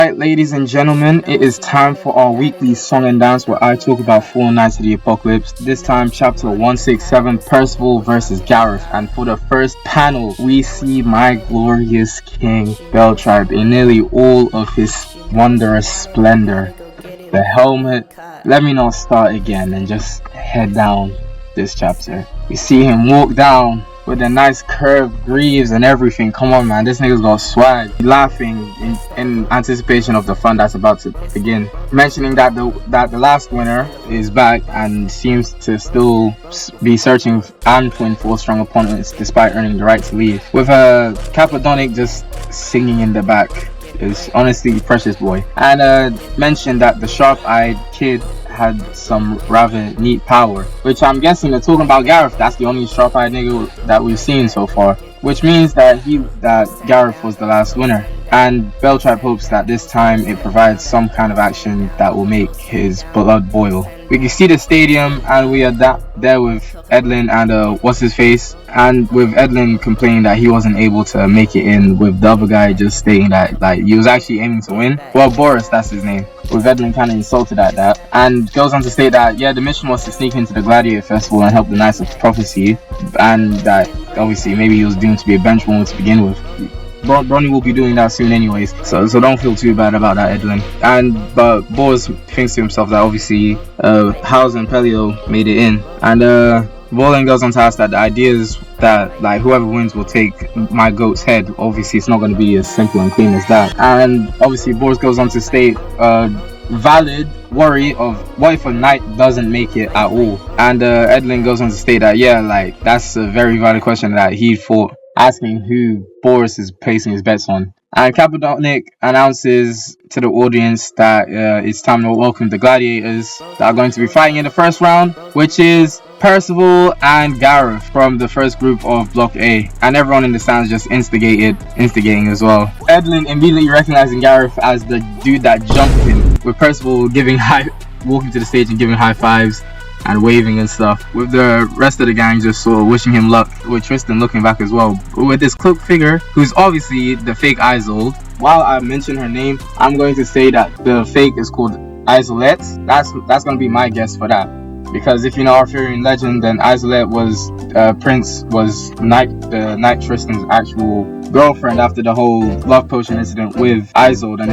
Alright, ladies and gentlemen, it is time for our weekly song and dance where I talk about Four Nights of the Apocalypse. This time, chapter 167, Percival versus Gareth. And for the first panel, we see my glorious king, Beltribe, in nearly all of his wondrous splendor. The helmet. Let me not start again and just head down this chapter. We see him walk down with the nice curved greaves and everything. Come on, man, this nigga's got swag. Laughing in anticipation of the fun that's about to begin. Mentioning that the last winner is back and seems to still be searching and to enforce strong opponents despite earning the right to leave. With Cappadonic just singing in the back. Is honestly precious boy. And mentioned that the sharp-eyed kid had some rather neat power, which I'm guessing they're talking about Gareth. That's the only sharp-eyed nigga that we've seen so far, which means that Gareth was the last winner. And Beltribe hopes that this time it provides some kind of action that will make his blood boil. We can see the stadium, and we are there with Edlin and what's his face, and with Edlin complaining that he wasn't able to make it in, with the other guy just stating that like he was actually aiming to win. Well, Boris, that's his name. With Edlin kind of insulted at that, and goes on to state that yeah, the mission was to sneak into the Gladiator Festival and help the Knights of Prophecy, and that obviously maybe he was doomed to be a bench warmer to begin with. Bronny will be doing that soon anyways, so don't feel too bad about that, Edlin. But Boris thinks to himself that obviously House and Pelio made it in, and Volan goes on to ask that the idea is that like whoever wins will take my goat's head. Obviously it's not going to be as simple and clean as that, and obviously Boris goes on to state valid worry of what if a knight doesn't make it at all, and Edlin goes on to state that yeah, like that's a very valid question that he thought, asking who Boris is placing his bets on. And Cappadonic announces to the audience that it's time to welcome the gladiators that are going to be fighting in the first round, which is Percival and Gareth from the first group of Block A. And everyone in the stands just instigating as well. Edlin immediately recognizing Gareth as the dude that jumped him, with Percival walking to the stage and giving high fives and waving and stuff, with the rest of the gang just sort of wishing him luck, with Tristan looking back as well, with this cloaked figure who's obviously the fake Isolde. While I mention her name, I'm going to say that the fake is called Isolette. That's going to be my guess for that, because if you know Arthurian legend, then Isolette was Knight Tristan's actual girlfriend after the whole love potion incident with Isolde, and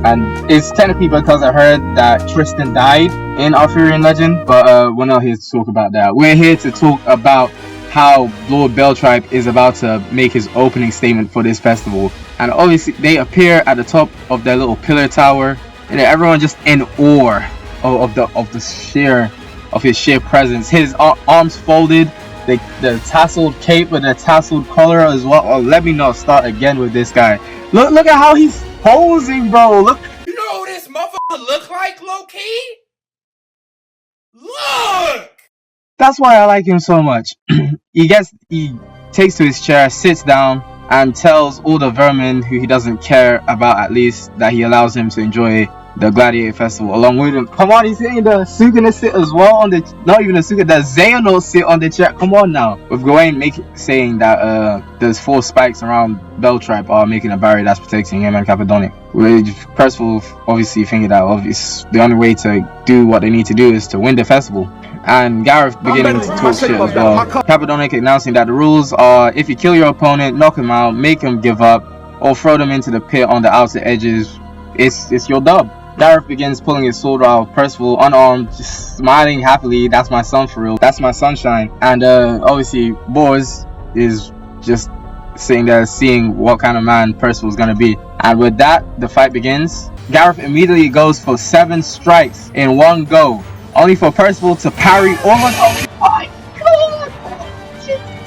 and it's technically because I heard that Tristan died in Arthurian legend, but we're not here to talk about that. We're here to talk about how Lord Beltribe is about to make his opening statement for this festival, and obviously they appear at the top of their little pillar tower, and everyone just in awe of his sheer presence. His arms folded, the tasseled cape with the tasseled collar as well. Oh, let me not start again with this guy. Look at how he's posing, bro. Look. You know who this motherfucker look like, low key? Look. That's why I like him so much. He takes to his chair, sits down, and tells all the vermin who he doesn't care about, at least, that he allows him to enjoy the Gladiator Festival along with him. Come on, he's hitting the Sugana sit as well on the, not even the Sugana, the Xehanort sit on the chair. Come on now. With Gawain saying that there's 4 spikes around Beltribe are making a barrier that's protecting him and Cappadonic. With Percival obviously thinking that the only way to do what they need to do is to win the festival. And Gareth beginning to talk shit as well. Cappadonic announcing that the rules are if you kill your opponent, knock him out, make him give up, or throw them into the pit on the outer edges, it's your dub. Gareth begins pulling his sword out, Percival unarmed, just smiling happily. That's my son for real. That's my sunshine. And obviously Boris is just sitting there seeing what kind of man Percival's gonna be. And with that, the fight begins. Gareth immediately goes for 7 strikes in one go, only for Percival to parry all on. Oh my god!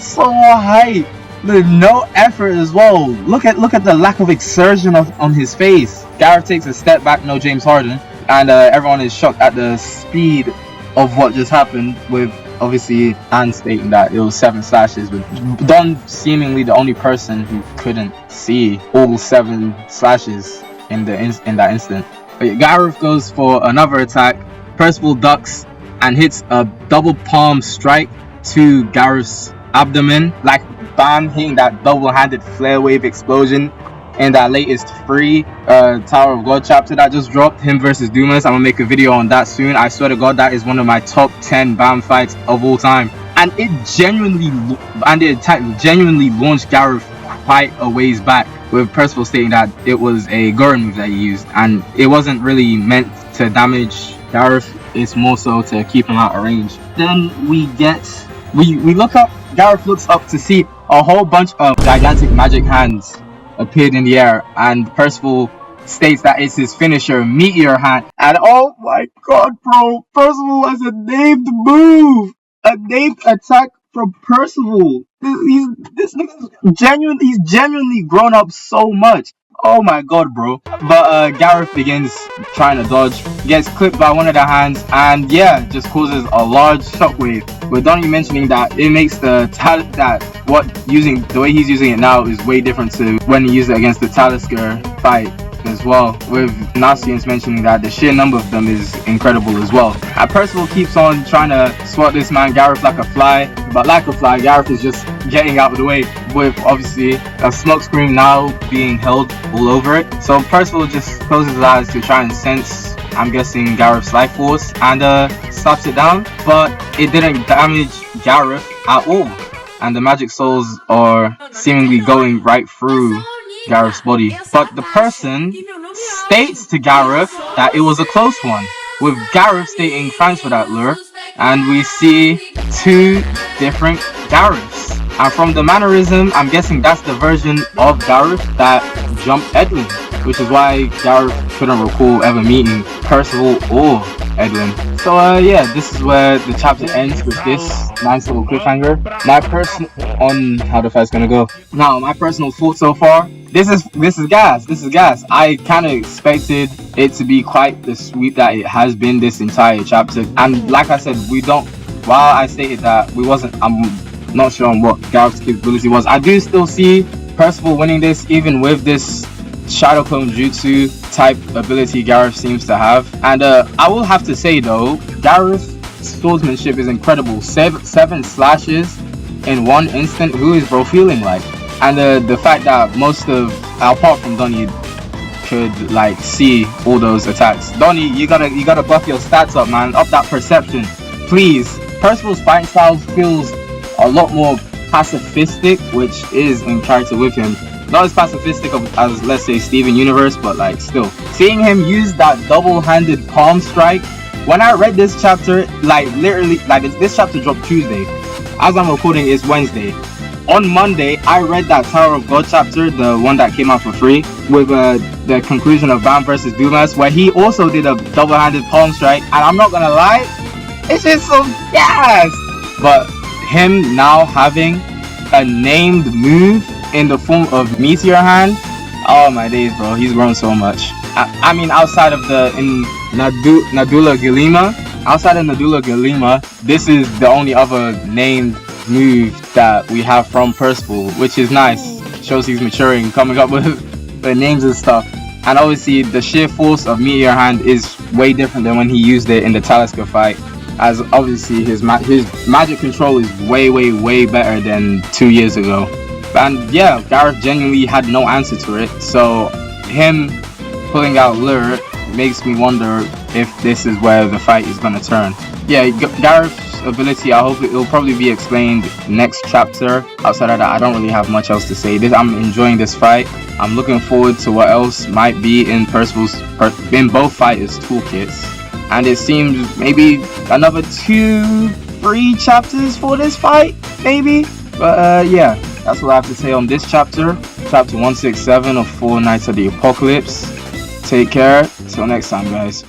So hype. With no effort as well. Look at the lack of exertion on his face. Gareth takes a step back, no James Harden, and everyone is shocked at the speed of what just happened, with obviously Anne stating that it was 7 slashes, with Don seemingly the only person who couldn't see all 7 slashes in that instant. But Gareth goes for another attack. Percival ducks and hits a double palm strike to Gareth's abdomen, like bam, hitting that double-handed flare wave explosion in that latest free Tower of God chapter that just dropped, him versus Dumas. I'm gonna make a video on that soon. I swear to God, that is one of my top 10 BAM fights of all time. And it genuinely launched Gareth quite a ways back, with Percival stating that it was a Goran move that he used, and it wasn't really meant to damage Gareth, it's more so to keep him out of range. Then we look up, Gareth looks up to see a whole bunch of gigantic magic hands appeared in the air, and Percival states that it's his finisher, Meteor Hand. And oh my god, bro, Percival has a named move, a named attack from Percival. This nigga's genuinely grown up so much. Oh my god, bro. But Gareth begins trying to dodge, gets clipped by one of the hands, and yeah, just causes a large shockwave. With Donnie mentioning that it makes the the way he's using it now is way different to when he used it against the Talisker fight as well, with Nastians mentioning that the sheer number of them is incredible as well. And Percival keeps on trying to swat this man Gareth like a fly, but like a fly, Gareth is just getting out of the way, with obviously a smoke screen now being held all over it. So Percival just closes his eyes to try and sense, I'm guessing, Gareth's life force, and slaps it down, but it didn't damage Gareth at all, and the magic souls are seemingly going right through Gareth's body. But the person states to Gareth that it was a close one, with Gareth stating thanks for that lure, and we see two different Gareths. And from the mannerism, I'm guessing that's the version of Gareth that jumped Edwin, which is why Gareth couldn't recall ever meeting Percival or Edwin. So yeah, this is where the chapter ends, with this nice little cliffhanger. On how the fight's gonna go. Now, my personal thoughts so far. This is gas. This is gas. I kind of expected it to be quite the sweep that it has been this entire chapter. And like I said, while I stated that I'm not sure on what Gareth's capability was, I do still see Percival winning this, even with this Shadow Clone Jutsu type ability Gareth seems to have. And I will have to say though, Gareth's swordsmanship is incredible. Seven slashes in one instant. Who is bro feeling like? And the fact that apart from Donnie, could like see all those attacks. Donnie, you gotta buff your stats up, man. Up that perception, please. Percival's fighting style feels a lot more pacifistic, which is in character with him. Not as pacifistic as, let's say, Steven Universe, but like still. Seeing him use that double-handed palm strike, when I read this chapter, literally, this chapter dropped Tuesday. As I'm recording, it's Wednesday. On Monday, I read that Tower of God chapter, the one that came out for free, with the conclusion of Bam versus Dumas, where he also did a double-handed palm strike, and I'm not gonna lie, it's just some gas. But him now having a named move in the form of Meteor Hand, oh my days, bro, he's grown so much. I mean, outside of Nadula Galima, this is the only other named move that we have from Percival, which is nice. Shows he's maturing, coming up with the names and stuff. And obviously the sheer force of Meteor Hand is way different than when he used it in the Talisker fight, as obviously his magic control is way better than 2 years ago. And yeah, Gareth genuinely had no answer to it, so him pulling out Lure makes me wonder if this is where the fight is going to turn. Yeah, Gareth's ability, I hope it'll probably be explained next chapter. Outside of that, I don't really have much else to say. I'm enjoying this fight. I'm looking forward to what else might be in both fighters' toolkits. And it seems maybe another 2-3 chapters for this fight, maybe. But yeah, that's what I have to say on this chapter. Chapter 167 of 4 Nights of the Apocalypse. Take care. Till next time, guys.